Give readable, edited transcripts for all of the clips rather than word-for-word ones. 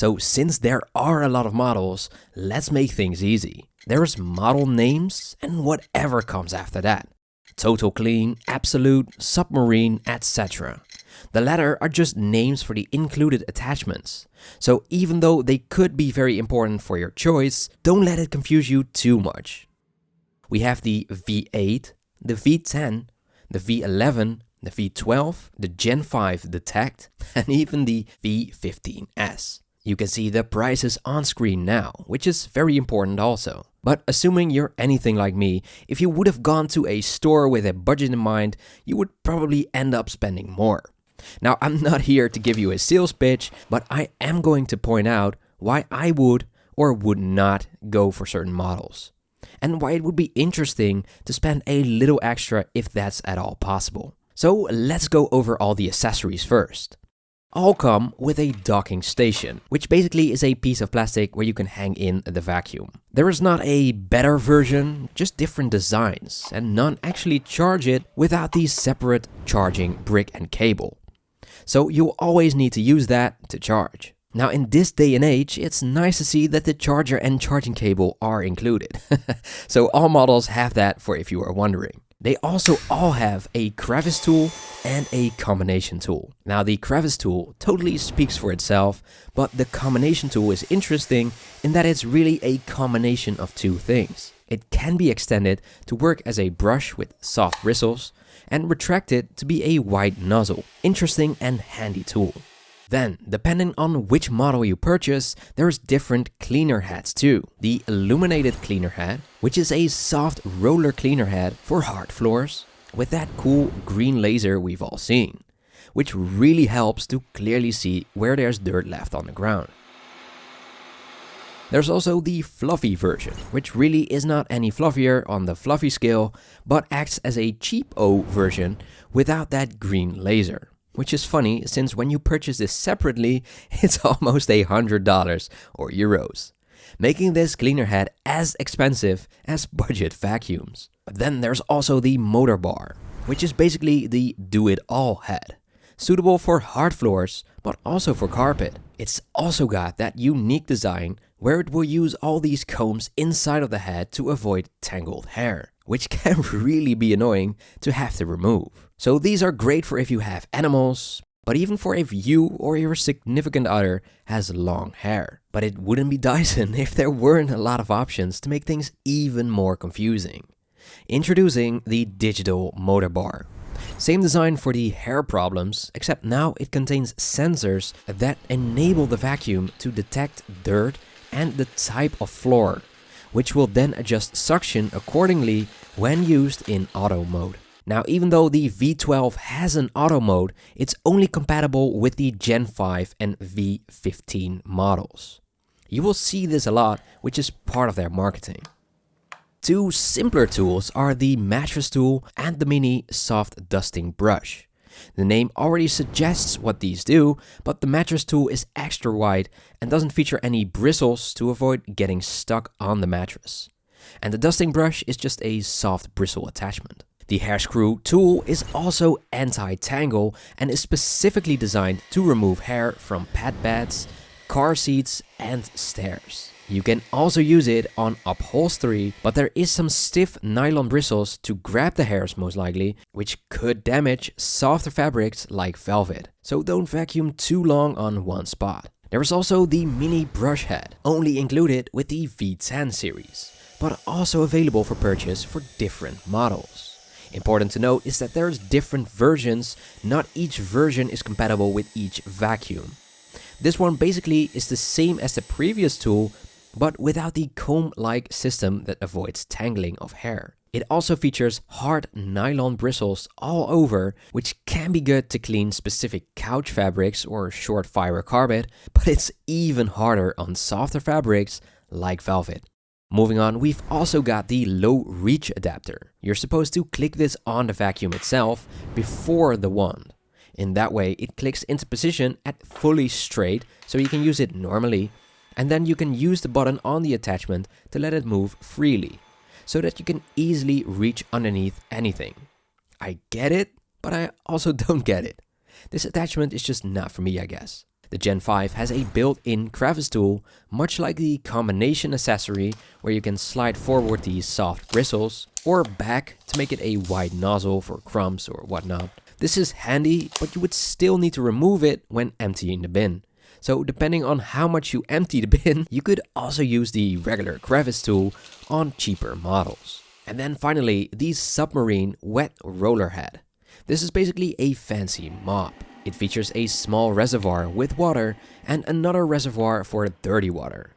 So since there are a lot of models, let's make things easy. There's model names and whatever comes after that. Total Clean, Absolute, Submarine, etc. The latter are just names for the included attachments. So even though they could be very important for your choice, don't let it confuse you too much. We have the V8, the V10, the V11, the V12, the Gen 5 Detect, and even the V15s. You can see the prices on screen now, which is very important also. But assuming you're anything like me, if you would have gone to a store with a budget in mind, you would probably end up spending more. Now, I'm not here to give you a sales pitch, but I am going to point out why I would or would not go for certain models, and why it would be interesting to spend a little extra if that's at all possible. So let's go over all the accessories first. All come with a docking station, which basically is a piece of plastic where you can hang in the vacuum. There is not a better version, just different designs, and none actually charge it without the separate charging brick and cable. So you'll always need to use that to charge. Now in this day and age, it's nice to see that the charger and charging cable are included. So all models have that, for if you are wondering. They also all have a crevice tool and a combination tool. Now the crevice tool totally speaks for itself, but the combination tool is interesting in that it's really a combination of two things. It can be extended to work as a brush with soft bristles and retracted to be a wide nozzle. Interesting and handy tool. Then, depending on which model you purchase, there's different cleaner heads too. The illuminated cleaner head, which is a soft roller cleaner head for hard floors, with that cool green laser we've all seen, which really helps to clearly see where there's dirt left on the ground. There's also the fluffy version, which really is not any fluffier on the fluffy scale, but acts as a cheapo version without that green laser. Which is funny, since when you purchase this separately, it's almost $100 or euros, making this cleaner head as expensive as budget vacuums. But then there's also the motor bar, which is basically the do-it-all head, suitable for hard floors, but also for carpet. It's also got that unique design where it will use all these combs inside of the head to avoid tangled hair, which can really be annoying to have to remove. So these are great for if you have animals, but even for if you or your significant other has long hair. But it wouldn't be Dyson if there weren't a lot of options to make things even more confusing. Introducing the digital motor bar. Same design for the hair problems, except now it contains sensors that enable the vacuum to detect dirt and the type of floor, which will then adjust suction accordingly when used in auto mode. Now, even though the V12 has an auto mode, it's only compatible with the Gen 5 and V15 models. You will see this a lot, which is part of their marketing. Two simpler tools are the mattress tool and the mini soft dusting brush. The name already suggests what these do, but the mattress tool is extra wide and doesn't feature any bristles to avoid getting stuck on the mattress. And the dusting brush is just a soft bristle attachment. The hair screw tool is also anti-tangle and is specifically designed to remove hair from pet beds, car seats and stairs. You can also use it on upholstery, but there is some stiff nylon bristles to grab the hairs most likely, which could damage softer fabrics like velvet. So don't vacuum too long on one spot. There is also the mini brush head, only included with the V10 series, but also available for purchase for different models. Important to note is that there's different versions, not each version is compatible with each vacuum. This one basically is the same as the previous tool, but without the comb-like system that avoids tangling of hair. It also features hard nylon bristles all over, which can be good to clean specific couch fabrics or short fiber carpet, but it's even harder on softer fabrics like velvet. Moving on, we've also got the low reach adapter. You're supposed to click this on the vacuum itself before the wand. In that way, it clicks into position at fully straight, so you can use it normally, and then you can use the button on the attachment to let it move freely, so that you can easily reach underneath anything. I get it, but I also don't get it. This attachment is just not for me, I guess. The Gen 5 has a built-in crevice tool, much like the combination accessory where you can slide forward these soft bristles or back to make it a wide nozzle for crumbs or whatnot. This is handy, but you would still need to remove it when emptying the bin. So depending on how much you empty the bin, you could also use the regular crevice tool on cheaper models. And then finally, the submarine wet roller head. This is basically a fancy mop. It features a small reservoir with water and another reservoir for dirty water.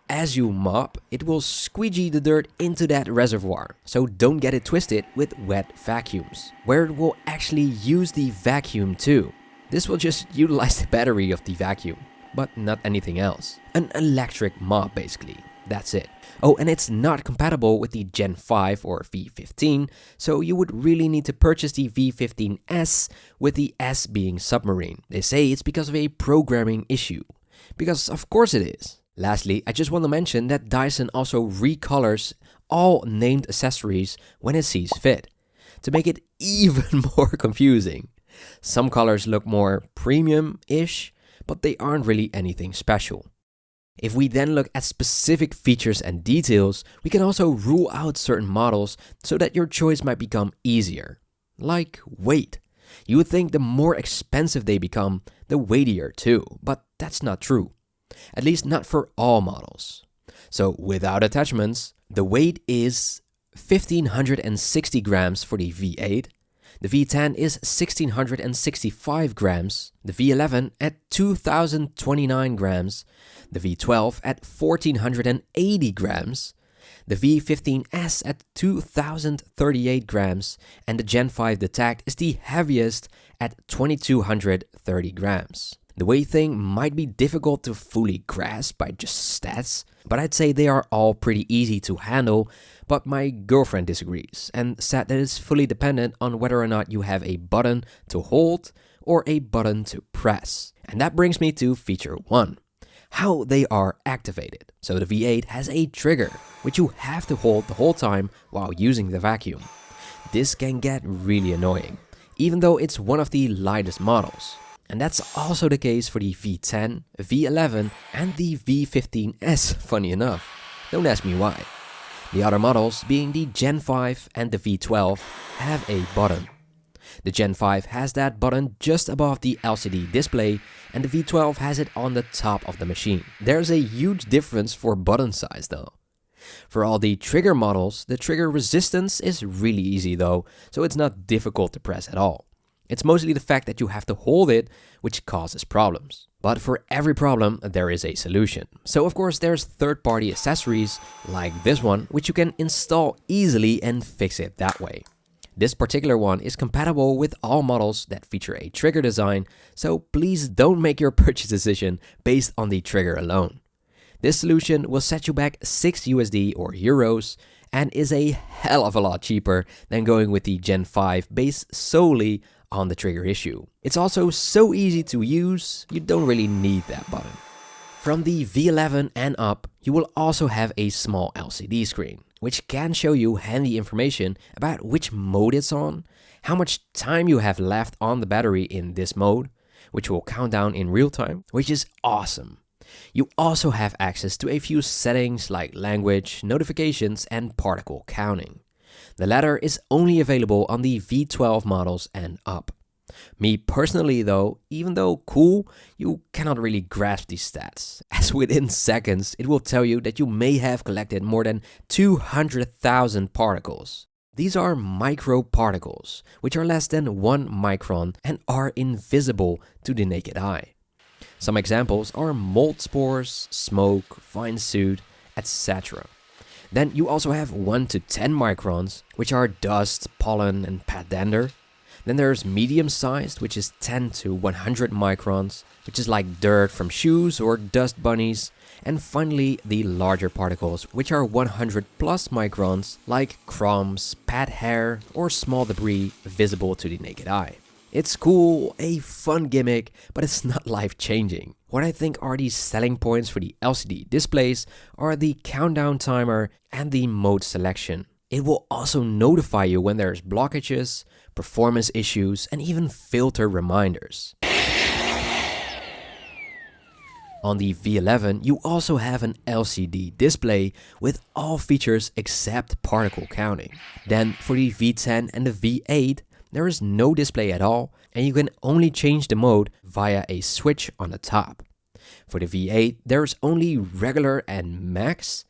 As you mop, it will squeegee the dirt into that reservoir, so don't get it twisted with wet vacuums, where it will actually use the vacuum too. This will just utilize the battery of the vacuum, but not anything else. An electric mop basically, that's it. Oh, and it's not compatible with the Gen 5 or V15, so you would really need to purchase the V15S, with the S being submarine. They say it's because of a programming issue, because of course it is. Lastly, I just want to mention that Dyson also recolors all named accessories when it sees fit, to make it even more confusing. Some colors look more premium-ish, but they aren't really anything special. If we then look at specific features and details, we can also rule out certain models so that your choice might become easier. Like weight. You would think the more expensive they become, the weightier too, but that's not true. At least not for all models. So without attachments, the weight is 1560 grams for the V8, the V10 is 1665 grams, the V11 at 2029 grams, the V12 at 1480 grams, the V15S at 2038 grams, and the Gen 5 detect is the heaviest at 2230 grams. The weight thing might be difficult to fully grasp by just stats, but I'd say they are all pretty easy to handle, but my girlfriend disagrees and said that it's fully dependent on whether or not you have a button to hold or a button to press. And that brings me to feature 1, how they are activated. So the V8 has a trigger, which you have to hold the whole time while using the vacuum. This can get really annoying, even though it's one of the lightest models. And that's also the case for the V10, V11 and the V15S, funny enough. Don't ask me why. The other models, being the Gen 5 and the V12, have a button. The Gen 5 has that button just above the LCD display, and the V12 has it on the top of the machine. There's a huge difference for button size though. For all the trigger models, the trigger resistance is really easy though, so it's not difficult to press at all. It's mostly the fact that you have to hold it which causes problems. But for every problem, there is a solution. So of course there's third-party accessories like this one, which you can install easily and fix it that way. This particular one is compatible with all models that feature a trigger design, so please don't make your purchase decision based on the trigger alone. This solution will set you back $6 or euros and is a hell of a lot cheaper than going with the Gen 5 based solely on the trigger issue. It's also so easy to use, you don't really need that button. From the V11 and up, you will also have a small LCD screen, which can show you handy information about which mode it's on, how much time you have left on the battery in this mode, which will count down in real time, which is awesome. You also have access to a few settings like language, notifications, and particle counting. The latter is only available on the V12 models and up. Me personally though, even though cool, you cannot really grasp these stats, as within seconds it will tell you that you may have collected more than 200,000 particles. These are microparticles, which are less than 1 micron and are invisible to the naked eye. Some examples are mold spores, smoke, fine soot, etc. Then you also have 1 to 10 microns, which are dust, pollen, and pet dander. Then there's medium-sized, which is 10 to 100 microns, which is like dirt from shoes or dust bunnies. And finally, the larger particles, which are 100 plus microns, like crumbs, pet hair, or small debris visible to the naked eye. It's cool, a fun gimmick, but it's not life-changing. What I think are the selling points for the LCD displays are the countdown timer and the mode selection. It will also notify you when there's blockages, performance issues, and even filter reminders. On the V11, you also have an LCD display with all features except particle counting. Then for the V10 and the V8, there is no display at all, and you can only change the mode via a switch on the top. For the V8, there is only regular and max.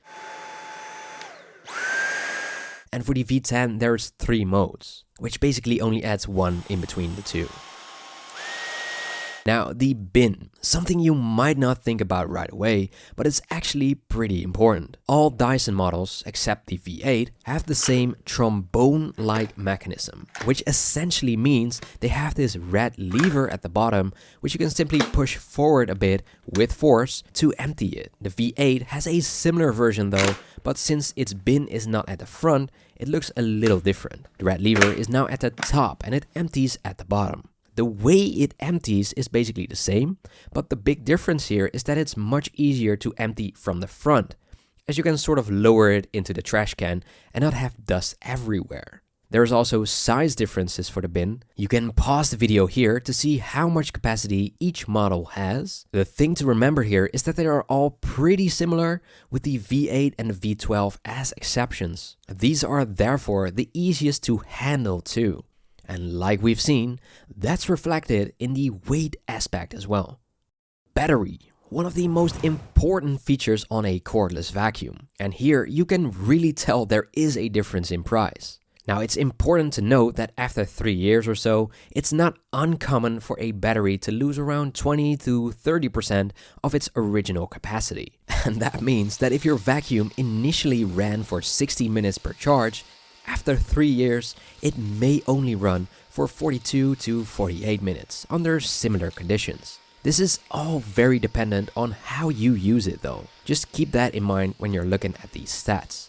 And for the V10, there's 3 modes, which basically only adds 1 in between the two. Now, the bin, something you might not think about right away, but it's actually pretty important. All Dyson models, except the V8, have the same trombone-like mechanism, which essentially means they have this red lever at the bottom, which you can simply push forward a bit with force to empty it. The V8 has a similar version though, but since its bin is not at the front, it looks a little different. The red lever is now at the top and it empties at the bottom. The way it empties is basically the same, but the big difference here is that it's much easier to empty from the front, as you can sort of lower it into the trash can and not have dust everywhere. There's also size differences for the bin. You can pause the video here to see how much capacity each model has. The thing to remember here is that they are all pretty similar, with the V8 and the V12 as exceptions. These are therefore the easiest to handle too. And like we've seen, that's reflected in the weight aspect as well. Battery, one of the most important features on a cordless vacuum. And here you can really tell there is a difference in price. Now it's important to note that after 3 years or so, it's not uncommon for a battery to lose around 20 to 30% of its original capacity. And that means that if your vacuum initially ran for 60 minutes per charge, after 3 years, it may only run for 42 to 48 minutes under similar conditions. This is all very dependent on how you use it though. Just keep that in mind when you're looking at these stats.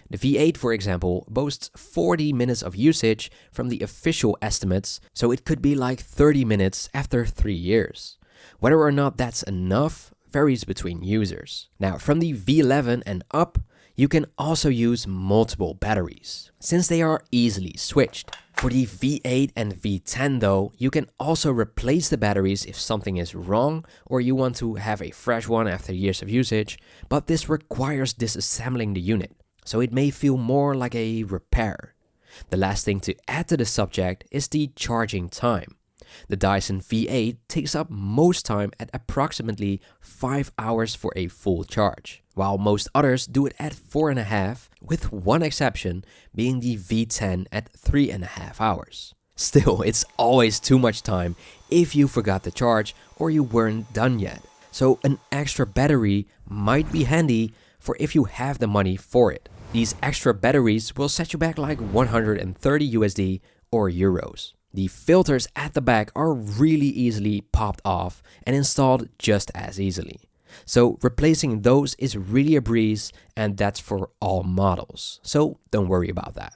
The V8, for example, boasts 40 minutes of usage from the official estimates, so it could be like 30 minutes after 3 years. Whether or not that's enough varies between users. Now, from the V11 and up, you can also use multiple batteries, since they are easily switched. For the V8 and V10 though, you can also replace the batteries if something is wrong or you want to have a fresh one after years of usage, but this requires disassembling the unit, so it may feel more like a repair. The last thing to add to the subject is the charging time. The Dyson V8 takes up most time at approximately 5 hours for a full charge, while most others do it at 4.5, with one exception being the V10 at 3.5 hours. Still, it's always too much time if you forgot to charge or you weren't done yet. So an extra battery might be handy for if you have the money for it. These extra batteries will set you back like 130 USD or euros. The filters at the back are really easily popped off and installed just as easily. So replacing those is really a breeze, and that's for all models. So don't worry about that.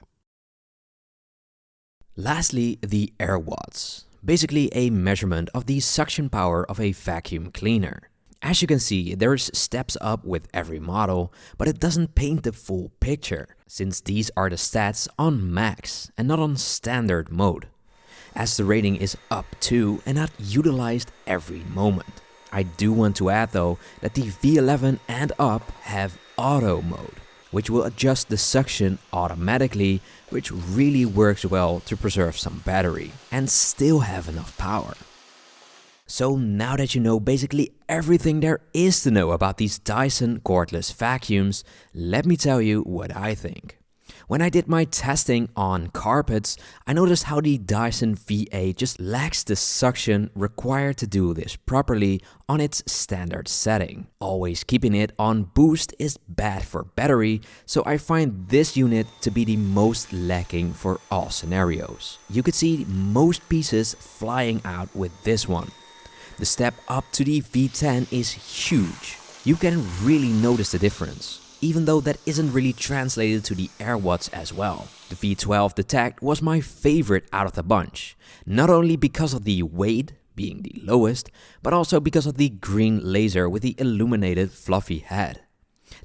Lastly, the Airwatts. Basically a measurement of the suction power of a vacuum cleaner. As you can see, there's steps up with every model, but it doesn't paint the full picture, since these are the stats on max and not on standard mode, as the rating is up to and not utilized every moment. I do want to add though that the V11 and up have auto mode, which will adjust the suction automatically, which really works well to preserve some battery and still have enough power. So now that you know basically everything there is to know about these Dyson cordless vacuums, let me tell you what I think. When I did my testing on carpets, I noticed how the Dyson V8 just lacks the suction required to do this properly on its standard setting. Always keeping it on boost is bad for battery, so I find this unit to be the most lacking for all scenarios. You could see most pieces flying out with this one. The step up to the V10 is huge. You can really notice the difference, even though that isn't really translated to the Airwatts as well. The V12 Detect was my favorite out of the bunch, not only because of the weight being the lowest, but also because of the green laser with the illuminated fluffy head.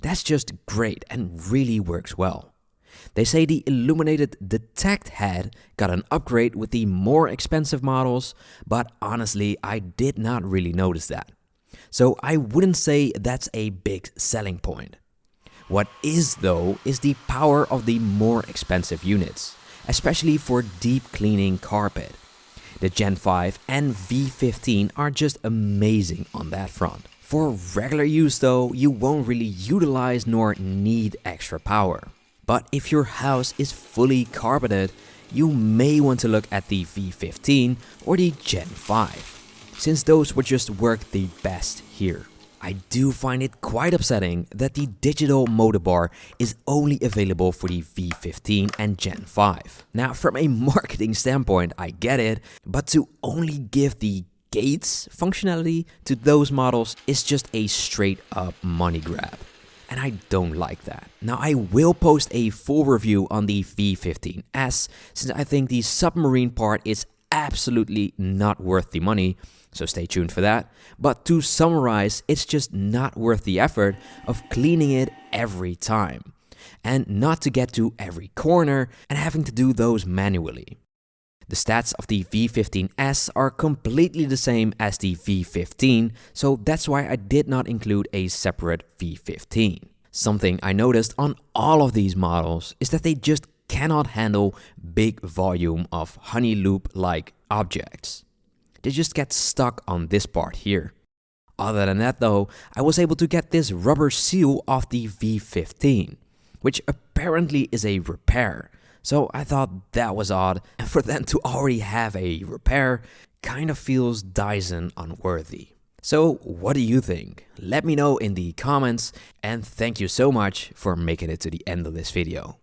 That's just great and really works well. They say the illuminated Detect head got an upgrade with the more expensive models, but honestly I did not really notice that. So I wouldn't say that's a big selling point. What is though is the power of the more expensive units, especially for deep cleaning carpet. The Gen 5 and V15 are just amazing on that front. For regular use though, you won't really utilize nor need extra power. But if your house is fully carpeted, you may want to look at the V15 or the Gen 5, since those would just work the best here. I do find it quite upsetting that the digital motor bar is only available for the V15 and Gen 5. Now, from a marketing standpoint, I get it, but to only give the gates functionality to those models is just a straight up money grab. And I don't like that. Now, I will post a full review on the V15S, since I think the submarine part is absolutely not worth the money, so stay tuned for that. But to summarize, it's just not worth the effort of cleaning it every time, and not to get to every corner and having to do those manually. The stats of the V15S are completely the same as the V15, so that's why I did not include a separate V15. Something I noticed on all of these models is that they just cannot handle big volume of honey loop-like objects. They just get stuck on this part here. Other than that though, I was able to get this rubber seal off the V15, which apparently is a repair. So I thought that was odd, and for them to already have a repair kind of feels Dyson unworthy. So what do you think? Let me know in the comments, and thank you so much for making it to the end of this video.